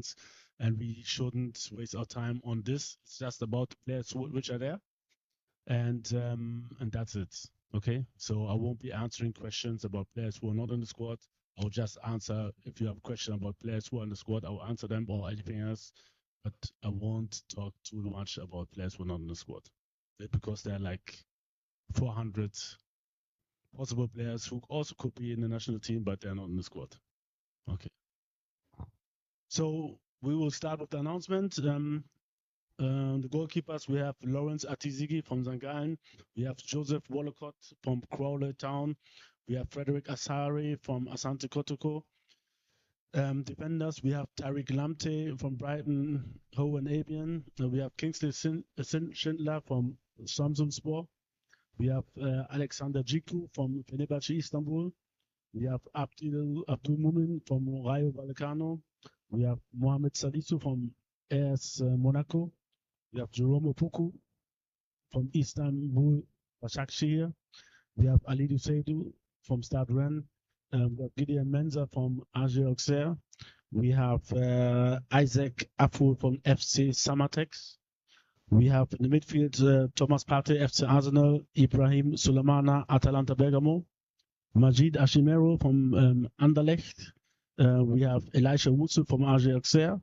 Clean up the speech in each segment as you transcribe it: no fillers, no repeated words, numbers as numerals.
questions, and we shouldn't waste our time on this. It's just about the players which are there, and that's it. Okay, so I won't be answering questions about players who are not in the squad. I'll just answer if you have a question about players who are in the squad. I'll answer them or anything else, but I won't talk too much about players who are not in the squad because there are like 400 possible players who also could be in the national team, but they're not in the squad. Okay. So we will start with the announcement. The goalkeepers, we have Lawrence Atizigi from St. Gallen. We have Joseph Wallacott from Crawley Town. We have Frederick Asari from Asante Kotoko. Defenders, we have Tariq Lamte from Brighton, Hove and Albion. We have Kingsley Schindler from Samsunspor. We have Alexander Jiku from Fenerbahce Istanbul. We have Abdul Mumin from Rayo Vallecano. We have Mohamed Salisu from AS Monaco. We have Jerome Opoku from Istanbul Başakşehir. We have Alidou Seydou from Stade Rennes. We have Gideon Menza from AG Auxerre. We have Isaac Afur from FC Samatex. We have in the midfield Thomas Partey, FC Arsenal, Ibrahim Sulemana, Atalanta Bergamo, Majid Ashimero from Anderlecht. We have Elisha Wusu from AG Auxerre.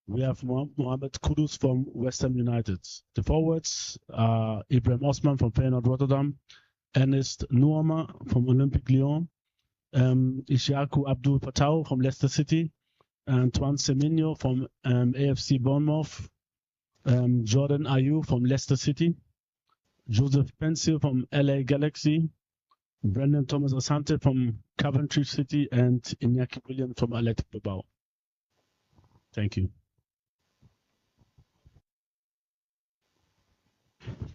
We have Mohamed Kudus from West Ham United. The forwards are Ibrahim Osman from Feyenoord Rotterdam, Ernest Noorma from Olympique Lyon, Ishaku Abdul Patau from Leicester City, Antoine Semenyo from AFC Bournemouth, Jordan Ayew from Leicester City, Joseph Pensio from LA Galaxy, Brendan Thomas Asante from Coventry City, and Iñaki Williams from Athletic Bilbao. Thank you.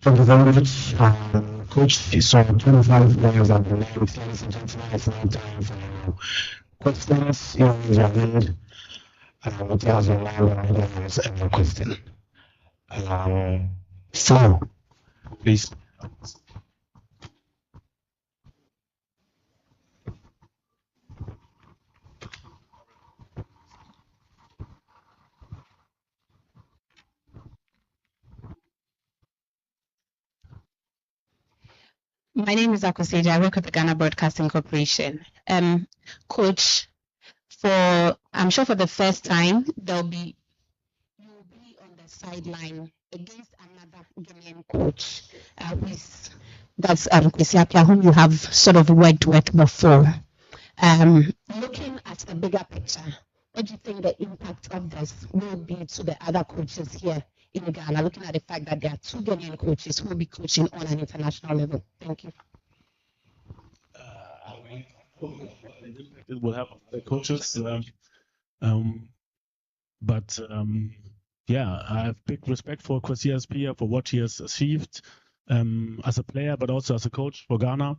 Thank you very much, Coach. So 25 players have been named. Ladies and gentlemen, it's now time for questions. You raise your hand. It has your name and then there's every question. So, please. My name is Akoseja. I work at the Ghana Broadcasting Corporation. Coach, I'm sure for the first time, you'll be on the sideline against another Ghanaian coach, that's Kwesi Appiah, whom you have sort of worked with before. Looking at the bigger picture, what do you think the impact of this will be to the other coaches here in Ghana, looking at the fact that there are two Ghanaian coaches who will be coaching on an international level? Thank you. It will have the coaches, but yeah, I have big respect for Kwesi Appiah for what he has achieved as a player, but also as a coach for Ghana.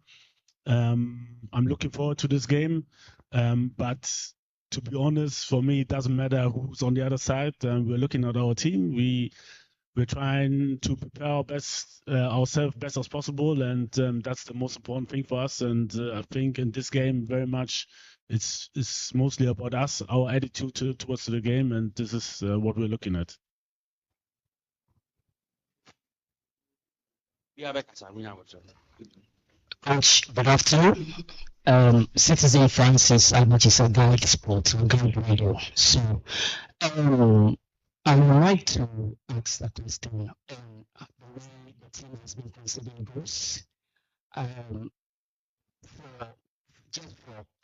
I'm looking forward to this game, but to be honest, for me, it doesn't matter who's on the other side. We're looking at our team. We're trying to prepare ourselves best as possible, and that's the most important thing for us. And I think in this game, very much, it's mostly about us, our attitude towards the game, and this is what we're looking at. Coach, good afternoon. Citizen Francis Almachisa Guide Sports on Guide Radio. So, I would like to ask a question on the way the team has been considering goals. For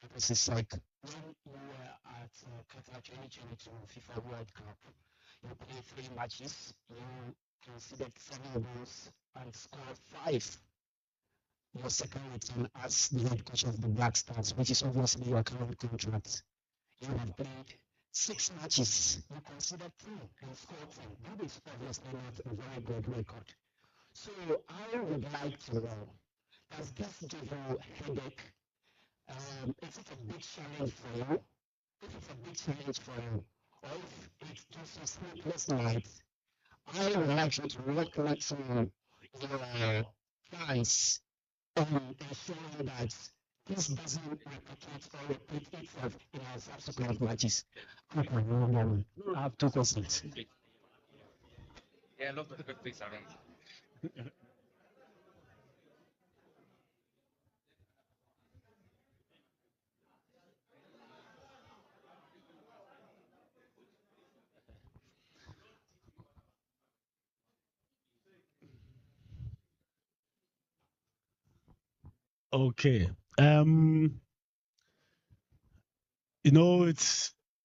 purposes like when you were at Qatar 2022 FIFA World Cup, you played 3 matches, you considered 7 goals and scored 5. Your second return as the head coach of the Black Stars, which is obviously your current contract. You have played 6 matches, you considered 2 and scored 10. That is obviously not a very good record. So I would like to know, does this give you a headache? Is it a big challenge for you? If it's a big challenge for you, or if it gives you sleepless nights, I would like you to recollect some your plans on ensuring that this doesn't replicate or repeat itself in our subsequent matches. I have two questions. Yeah, look at the good things around. Okay.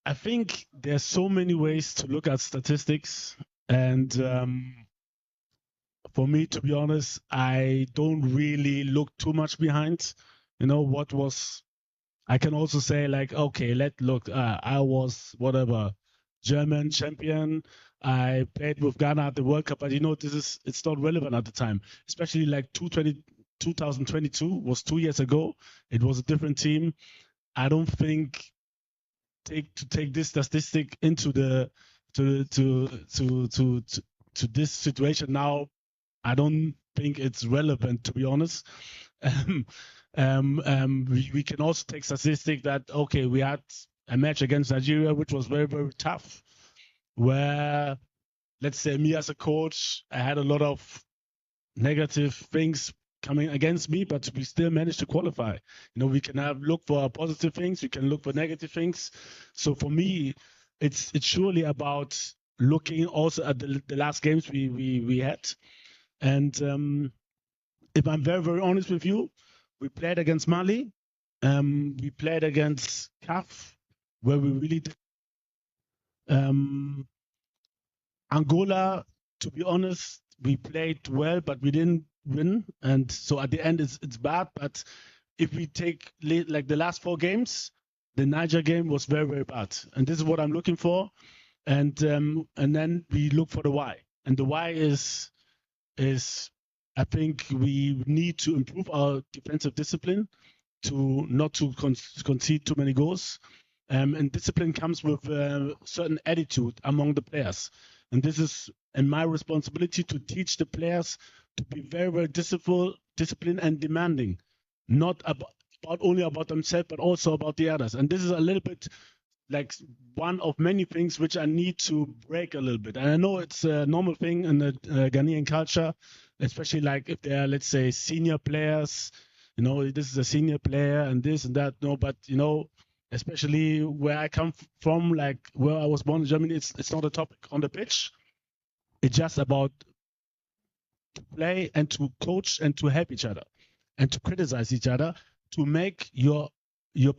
I think there's so many ways to look at statistics, and for me, to be honest, I don't really look too much behind. What was. I can also say like, okay, let look. I was whatever German champion. I played with Ghana at the World Cup, but it's not relevant at the time, especially like 2022 was 2 years ago. It was a different team. I don't think take this statistic into the to this situation now. I don't think it's relevant, to be honest. We can also take statistic that okay, we had a match against Nigeria which was very very tough, where let's say me as a coach, I had a lot of negative things coming against me, but we still managed to qualify. We can look for positive things, we can look for negative things. So for me, it's surely about looking also at the last games we had. And if I'm very very honest with you, we played against Mali, we played against CAF, where we really did. Angola, to be honest, we played well, but we didn't win, and so at the end it's bad. But if we take like the last 4 games, the Niger game was very very bad, and this is what I'm looking for. And then we look for the why, and the why is I think we need to improve our defensive discipline to not to concede too many goals. And discipline comes with a certain attitude among the players. And this is and my responsibility to teach the players to be very, very disciplined and demanding, not about only about themselves, but also about the others. And this is a little bit like one of many things which I need to break a little bit. And I know it's a normal thing in the Ghanaian culture, especially like if they are, let's say, senior players. This is a senior player and this and that. No, but especially where I come from, like where I was born in Germany, it's not a topic on the pitch. It's just about to play and to coach and to help each other and to criticize each other to make your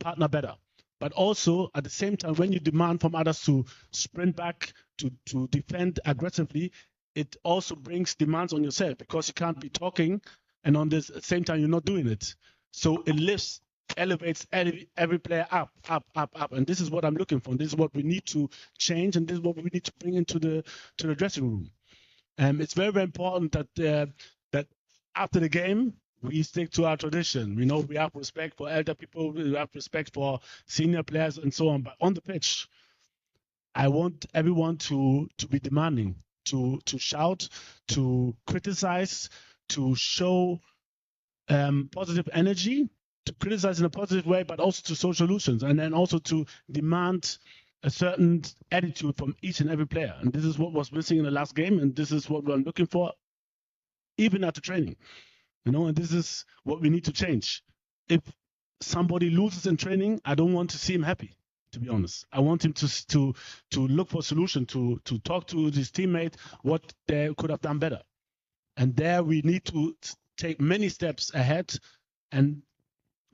partner better. But also at the same time, when you demand from others to sprint back, to defend aggressively, it also brings demands on yourself, because you can't be talking and on this same time you're not doing it. So it elevates every player up. And this is what I'm looking for. And this is what we need to change, and this is what we need to bring into the dressing room. It's very, very important that after the game we stick to our tradition. We have respect for elder people, we have respect for senior players and so on. But on the pitch, I want everyone to be demanding, to shout, to criticize, to show positive energy, to criticize in a positive way, but also to show solutions, and then also to demand a certain attitude from each and every player. And this is what was missing in the last game, and this is what we're looking for, even at the training. And this is what we need to change. If somebody loses in training, I don't want to see him happy, to be honest. I want him to look for a solution, to talk to his teammate what they could have done better. And there we need to take many steps ahead, and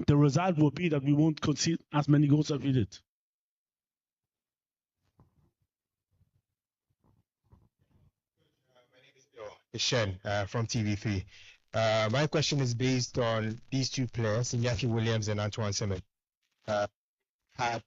the result will be that we won't concede as many goals as we did. My name is Bill Ishen from TV3. My question is based on these two players, Iñaki Williams and Antoine Semen. Had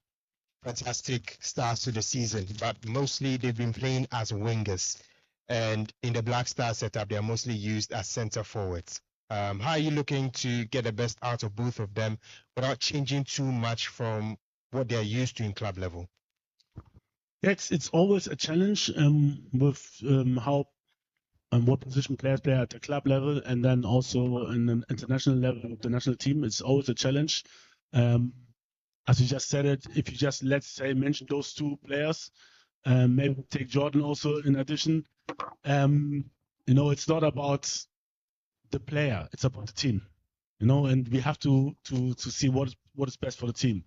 fantastic starts to the season, but mostly they've been playing as wingers. And in the Black Star setup, they are mostly used as center forwards. How are you looking to get the best out of both of them without changing too much from what they're used to in club level? It's always a challenge with how what position players play at the club level, and then also in an international level with the national team. It's always a challenge. As you just said it, if you just, let's say, mention those two players, maybe take Jordan also in addition, it's not about the player, it's about the team, and we have to see what is best for the team.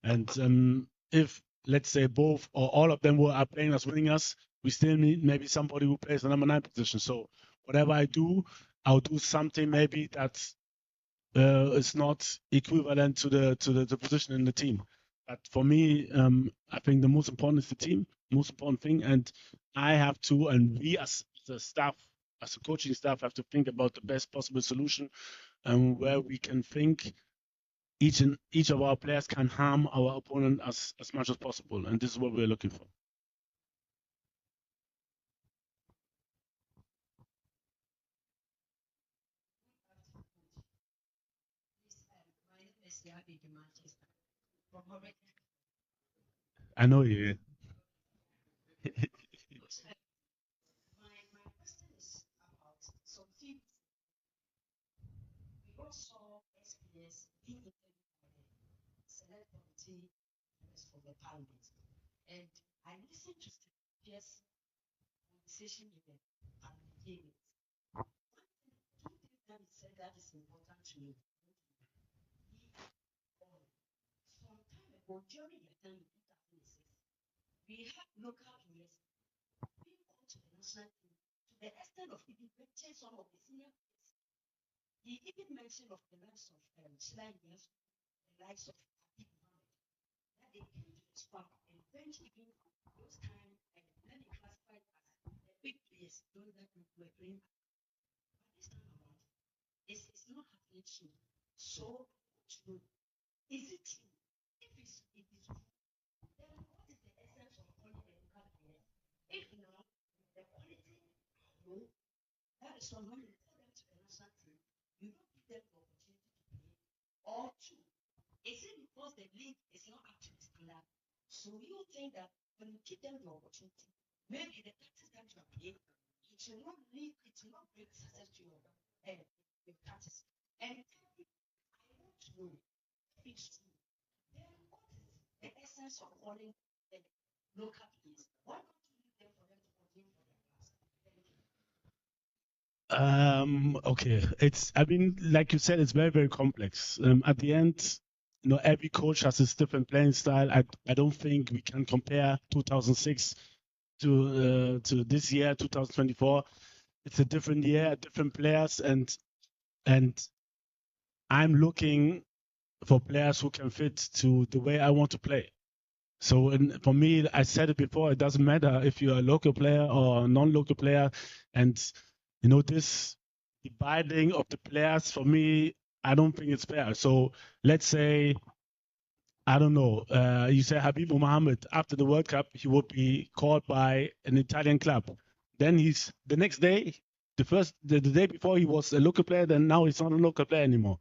And if, let's say, both or all of them are playing as wingers, we still need maybe somebody who plays the number 9 position. So whatever I do, I'll do something maybe that is not equivalent to the position in the team. But for me, I think the most important is the team, most important thing, and I have to, and we as the staff, as a coaching staff, have to think about the best possible solution, where we can think each of our players can harm our opponent as much as possible, and this is what we're looking for. I know you. Okay, I mean, like you said, it's very, very complex. At the end, every coach has his different playing style. I don't think we can compare 2006 to this year, 2024. It's a different year, different players, and I'm looking for players who can fit to the way I want to play. So for me, I said it before, it doesn't matter if you're a local player or a non-local player. And, this dividing of the players, for me, I don't think it's fair. So let's say, I don't know, you say Habib Mohammed, after the World Cup, he would be called by an Italian club. Then the next day, the day before he was a local player, then now he's not a local player anymore.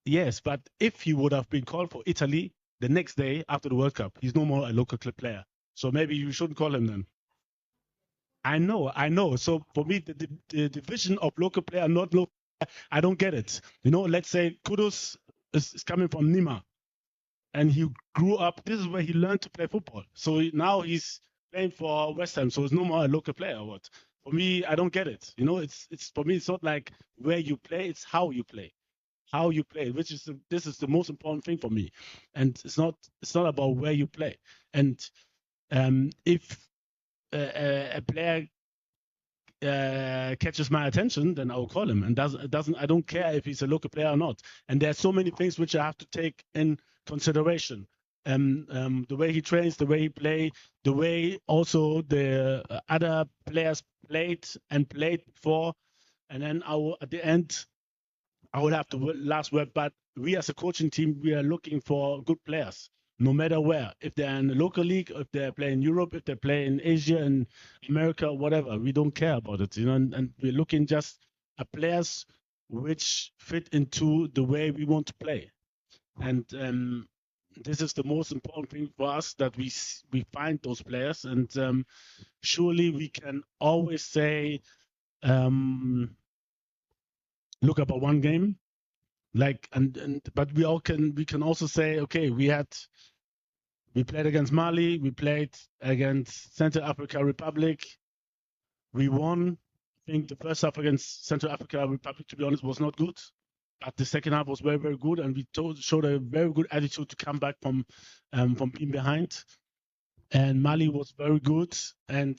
Yes, but if he would have been called for Italy the next day after the World Cup, he's no more a local club player. So maybe you shouldn't call him then. I know. So for me, the division of local player, not local, I don't get it. Let's say Kudus is coming from Nima, and he grew up. This is where he learned to play football. So now he's playing for West Ham. So it's no more a local player. Or what? For me, I don't get it. It's for me, it's not like where you play; it's how you play. How you play, this is the most important thing for me, and it's not about where you play. And if a player catches my attention, then I will call him. And doesn't I don't care if he's a local player or not. And there are so many things which I have to take in consideration. The way he trains, the way he plays, the way also the other players played before, and then at the end, I will have the last word. But we as a coaching team, we are looking for good players, no matter where. If they're in the local league, if they play in Europe, if they play in Asia and America, whatever, we don't care about it. And we're looking just at players which fit into the way we want to play. And this is the most important thing for us, that we find those players, and surely we can always say, look about one game, like, but we can also say, okay, we played against Mali, we played against Central Africa Republic, we won. I think the first half against Central Africa Republic, to be honest, was not good. But the second half was very, very good, and we showed a very good attitude to come back from being behind. And Mali was very good, and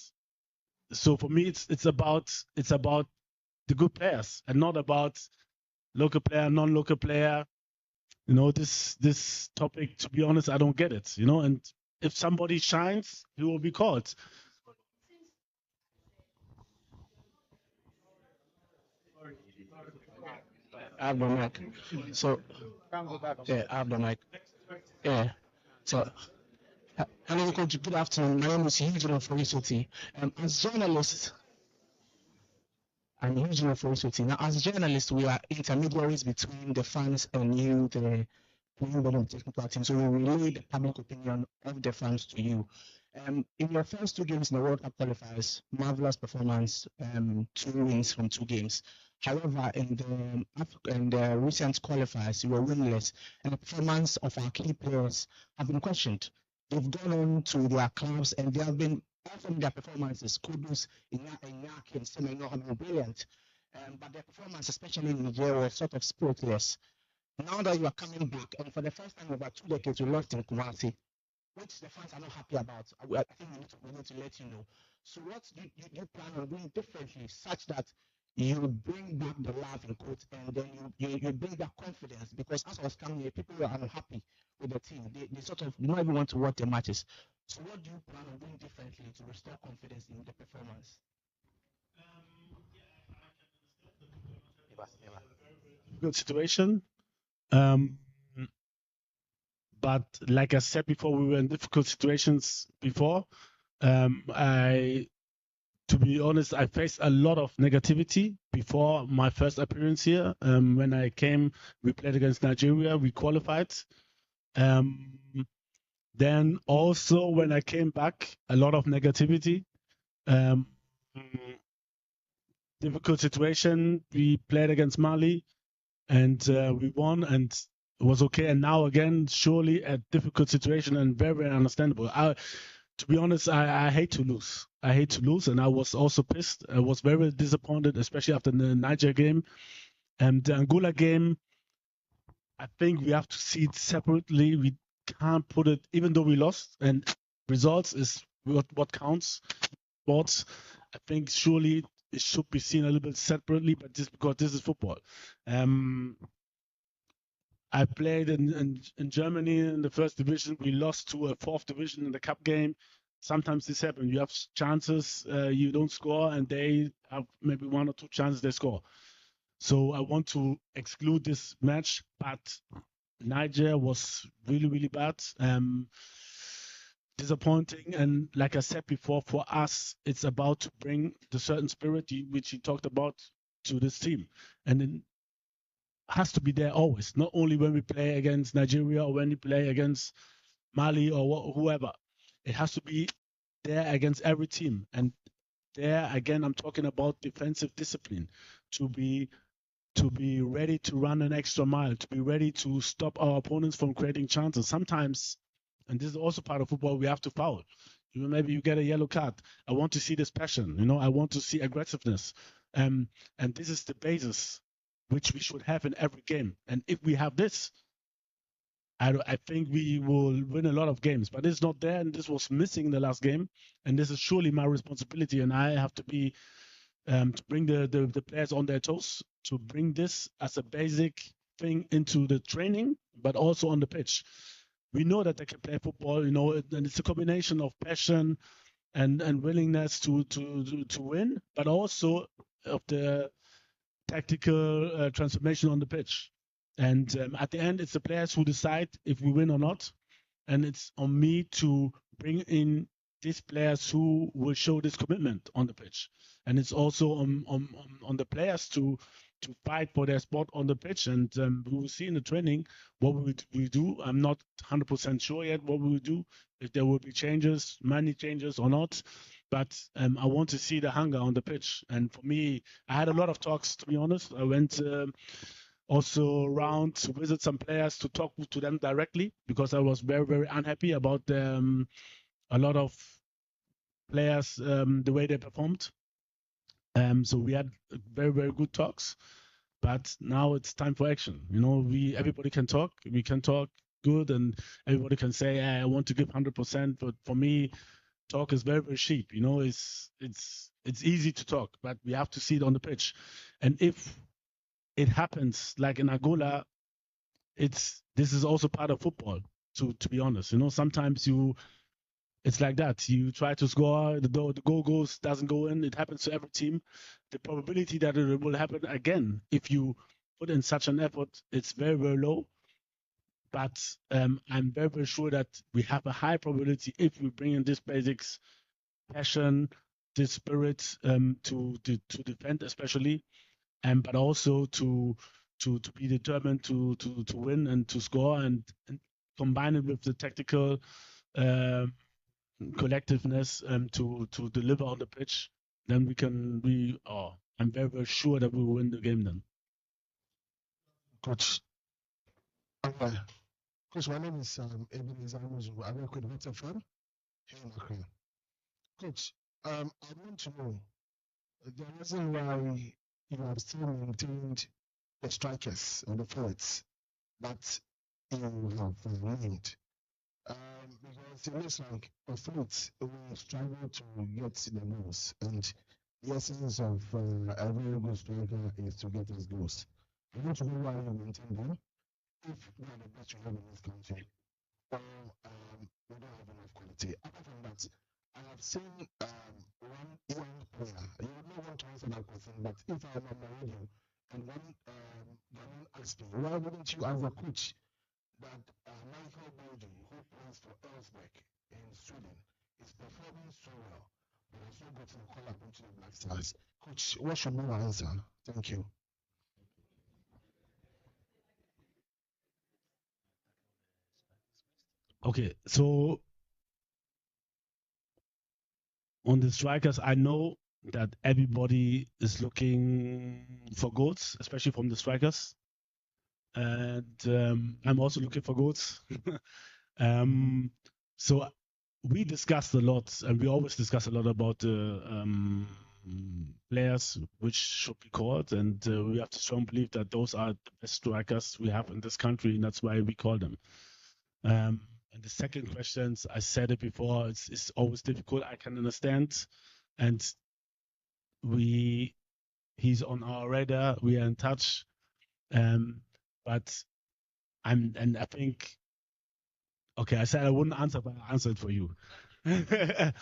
so for me, it's about the good players and not about local player, non-local player. This topic, to be honest, I don't get it. And if somebody shines, he will be called. I have the mic. So, yeah, I have the mic. Yeah. So, hello, Coach. Good afternoon. My name is Eugene from Isoti. As journalists, I'm Eugene from Isoti. Now, as journalists, we are intermediaries between the fans and you, the playing body of the technical team. So we relay the public opinion of the fans to you. In your first 2 games in the World Cup qualifiers, marvelous performance, 2 wins from 2 games. However, in the recent qualifiers, you were winless, and the performance of our key players have been questioned. They've gone on to their clubs, and they have been often their performances. Kudus, Iñaki, and Semenyo have been brilliant, but their performance, especially in Nigeria, was sort of spiritless. Now that you are coming back, and for the first time in about 2 decades, you lost in Kumasi, which the fans are not happy about. I think we need to let you know. So what do you plan on doing differently, such that you bring back the love in quotes, and then you bring back confidence? Because as I was coming here, people were unhappy with the team. They sort of not even want to watch the matches. So what do you plan on doing differently to restore confidence in the performance? Good situation. But like I said before, we were in difficult situations before. To be honest, I faced a lot of negativity before my first appearance here. When I came, we played against Nigeria, we qualified. Then also when I came back, a lot of negativity. Difficult situation. We played against Mali, and we won, and it was okay. And now again, surely a difficult situation and very, very understandable. To be honest, I hate to lose. I hate to lose, and I was also pissed. I was very disappointed, especially after the Niger game. And the Angola game, I think we have to see it separately. We can't put it, even though we lost, and results is what counts. Sports, I think surely it should be seen a little bit separately, but just because this is football. I played in Germany in the first division. We lost to a 4th division in the cup game. Sometimes this happens. You have chances, you don't score, and they have maybe 1 or 2 chances they score. So I want to exclude this match, but Niger was really, really bad. Disappointing, and like I said before, for us, it's about to bring the certain spirit which you talked about to this team, and it has to be there always, not only when we play against Nigeria or when we play against Mali or whoever. It has to be there against every team, and there again, I'm talking about defensive discipline, to be ready to run an extra mile, to be ready to stop our opponents from creating chances. Sometimes, and this is also part of football, we have to foul. Maybe you get a yellow card. I want to see this passion. I want to see aggressiveness. And this is the basis which we should have in every game. And if we have this, I think we will win a lot of games. But it's not there, and this was missing in the last game. And this is surely my responsibility, and I have to be to bring the players on their toes, to bring this as a basic thing into the training, but also on the pitch. We know that they can play football, and it's a combination of passion and willingness to win, but also of the tactical transformation on the pitch. And at the end, it's the players who decide if we win or not. And it's on me to bring in these players who will show this commitment on the pitch. And it's also on the players to fight for their spot on the pitch. And we will see in the training what we do. I'm not 100% sure yet what we will do, if there will be changes, many changes or not. But I want to see the hunger on the pitch. And for me, I had a lot of talks, to be honest. I went also around to visit some players to talk to them directly, because I was very, very unhappy about a lot of players, the way they performed. So we had very, very good talks, but now it's time for action. Everybody can talk. We can talk good, and everybody can say, I want to give 100%. But for me, talk is very, very cheap. It's easy to talk, but we have to see it on the pitch. And if it happens like in Angola, this is also part of football. To be honest, sometimes it's like that. You try to score, the goal doesn't go in. It happens to every team. The probability that it will happen again, if you put in such an effort, it's very, very low. But I'm very, very sure that we have a high probability if we bring in this basics, passion, this spirit to defend, especially, but also to be determined to win and to score, and combine it with the tactical collectiveness to deliver on the pitch. Then I'm very, very sure that we will win the game then. Coach. Coach, my name is Ebenezer Amuzu. I work with Waterford here in Accra. Coach, I want to know the reason why you have still maintained the strikers and the forwards that you have named. Because it looks like the forwards will struggle to get the goals, and the essence of a very good striker is to get his goals. I want to know why you maintain them if we are the best you have in this country, or we don't have enough quality. Apart from that, I have seen one young player. You would not want to answer that question, but if I am on the radio and one asks me, why wouldn't you, as a coach, that Michael Bolden, who plays for Elfsberg in Sweden, is performing so well, but has not gotten a call up into the Black Stars? Coach, what should be my answer? Thank you. Okay, so on the strikers, I know that everybody is looking for goals, especially from the strikers. And I'm also looking for goals. So we discussed a lot, and we always discuss a lot about the players which should be called, and we have to strongly believe that those are the best strikers we have in this country, and that's why we call them. And the second questions, I said it before, it's always difficult. I can understand, and he's on our radar. We are in touch, but I think, okay, I said I wouldn't answer, but I answered for you. It's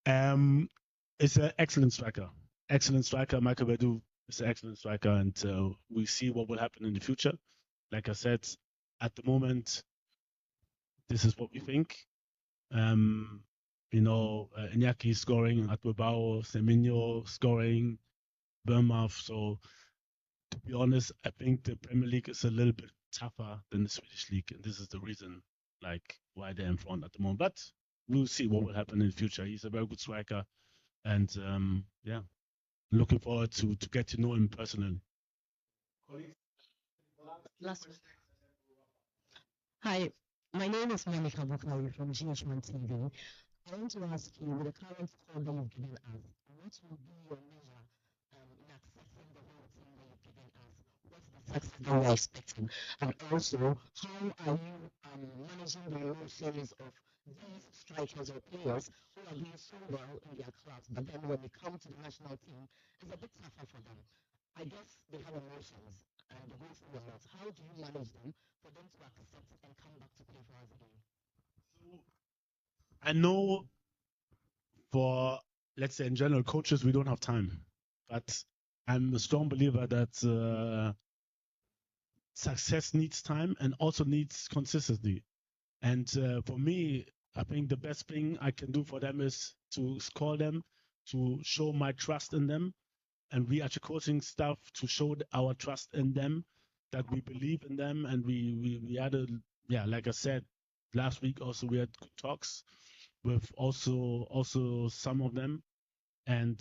an excellent striker. Excellent striker. Michael Bedu is an excellent striker, and we see what will happen in the future. Like I said, at the moment, this is what we think. Iñaki scoring, Atwebao, Semenyo scoring, Bournemouth. So, to be honest, I think the Premier League is a little bit tougher than the Swedish league, and this is the reason, why they're in front at the moment. But we'll see what will happen in the future. He's a very good striker, and looking forward to get to know him personally. Last one. Hi, my name is Monica Bukari from GHman TV. I want to ask you, with the current score that you've given us, what will be your measure in accessing the whole team that you've given us? What's the success that you're expecting? And also, how are you managing the emotions of these strikers or players who are doing so well in their clubs, but then when they come to the national team, it's a bit tougher for them? I guess they have emotions and they go through a lot. How do you manage them for them to accept it and come back to play for us again? I know for, let's say in general, coaches, we don't have time. But I'm a strong believer that success needs time and also needs consistency. And for me, I think the best thing I can do for them is to call them, to show my trust in them, and we actually coaching staff to show our trust in them, that we believe in them, and we had a, yeah, like I said last week also, we had good talks with also some of them, and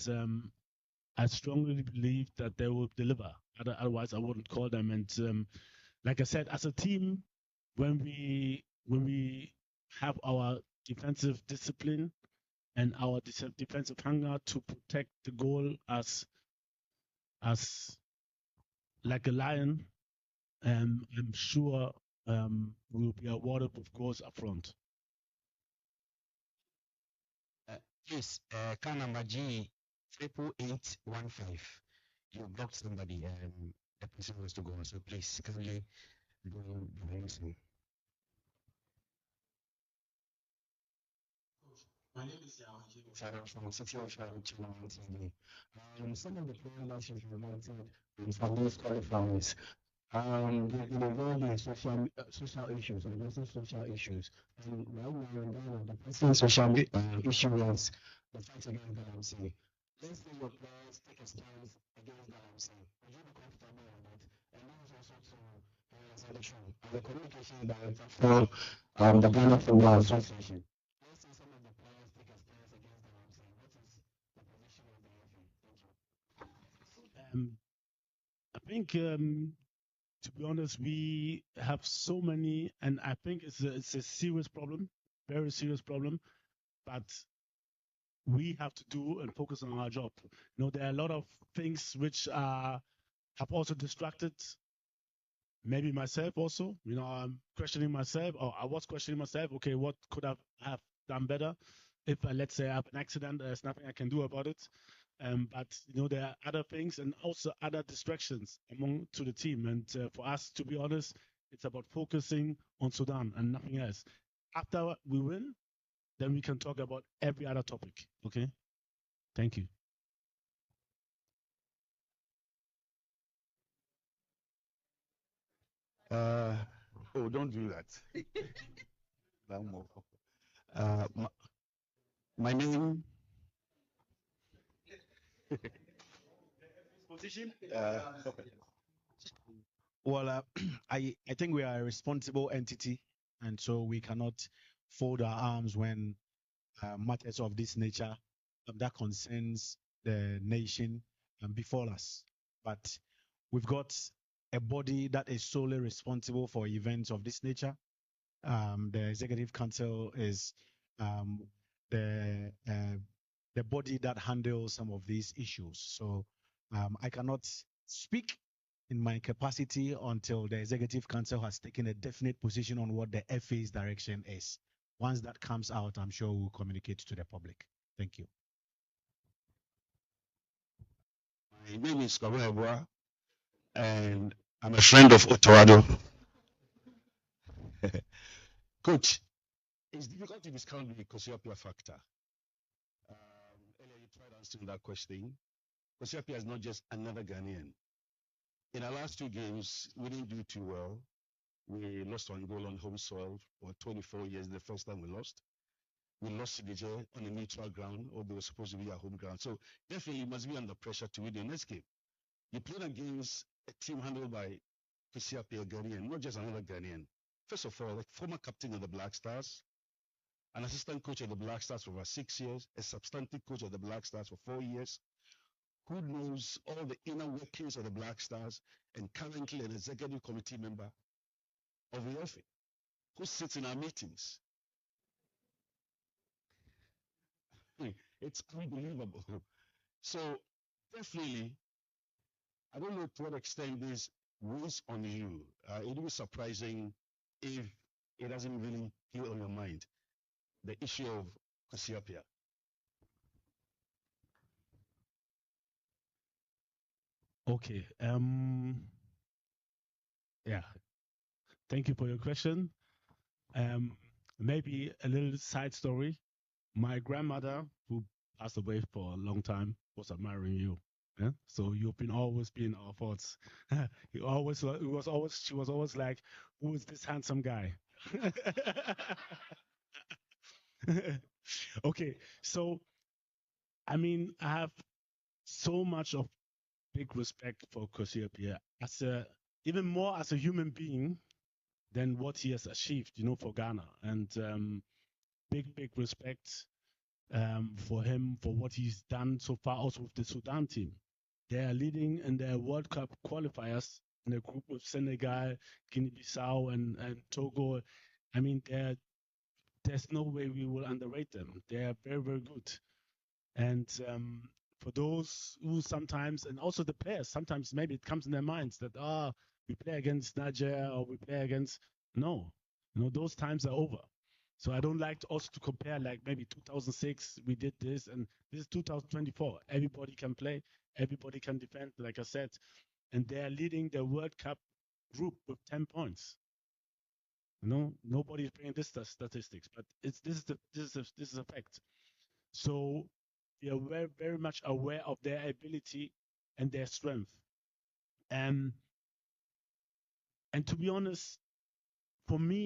I strongly believe that they will deliver. Otherwise, I wouldn't call them. And like I said, as a team, when we have our defensive discipline and our defensive hunger to protect the goal as like a lion, I'm sure we'll be awarded with goals up front. Yes, car number G 88815. You blocked somebody. The person wants to go on, so please kindly do the listening. My name is Farah from City of Channel TV. Some of the players last year from these qualifiers, they've been involved in social issues, addressing social issues. And right now in Ghana, the pressing social issue is the fight against galamsey. Let's say your players take a stance against galamsey. Would you be comfortable with that? And that is also to selection, the communication director for the Ghana Football Association. Let's say some of the players take a stance against galamsey. What is the position of the referee? Thank you. I think, to be honest, we have so many, and I think it's a serious problem, very serious problem. But we have to do and focus on our job. There are a lot of things which have also distracted maybe myself also. I'm questioning myself, or I was questioning myself. Okay, what could I have done better? If let's say I have an accident, there's nothing I can do about it. But there are other things and also other distractions among to the team. And for us, to be honest, it's about focusing on Sudan and nothing else. After we win, then we can talk about every other topic. Okay. Thank you. Don't do that. uh, my, my name. Position. Well, I think we are a responsible entity, and so we cannot fold our arms when matters of this nature that concerns the nation befall us. But we've got a body that is solely responsible for events of this nature. The executive council is um, the body that handles some of these issues. So I cannot speak in my capacity until the executive council has taken a definite position on what the FA's direction is. Once that comes out, I'm sure we'll communicate to the public. Thank you. My name is Kabwa, and I'm a friend of Otto Addo. Coach, it's difficult to discount the Kosiopia factor. Earlier you tried answering that question. Kosiopia is not just another Ghanaian. In our last two games, we didn't do too well. We lost on goal on home soil for 24 years, the first time we lost. We lost to Niger on a neutral ground, although it was supposed to be a home ground. So definitely you must be under pressure to win the next game. You played against a team handled by Kosiopia, a Ghanaian, not just another Ghanaian. First of all, a former captain of the Black Stars, an assistant coach of the Black Stars for about 6 years, a substantive coach of the Black Stars for 4 years, who knows all the inner workings of the Black Stars, and currently an executive committee member of the FA, who sits in our meetings. It's unbelievable. So definitely, I don't know to what extent this weighs on you. It will be surprising if it doesn't really heal on your mind. The issue of Kosiopia. Okay. Yeah. Thank you for your question. Maybe a little side story. My grandmother, who passed away for a long time, was admiring you. Yeah? So you've always been our thoughts. She was always like, "Who is this handsome guy?" Okay, so I have so much of big respect for Koscielny as even more as a human being than what he has achieved, for Ghana. And big respect for him for what he's done so far, also with the Sudan team. They are leading in their World Cup qualifiers in a group with Senegal, Guinea-Bissau, and Togo. I mean, there's no way we will underrate them. They are very good. And for those who sometimes, and also the players, sometimes maybe it comes in their minds that, we play against Niger or we play against, no, those times are over. So I don't like to also to compare, like maybe 2006, we did this, and this is 2024. Everybody can play, everybody can defend, like I said, and they're leading the World Cup group with 10 points. Nobody's bringing this statistics, but this is a fact. So we are very much aware of their ability and their strength. And to be honest, for me,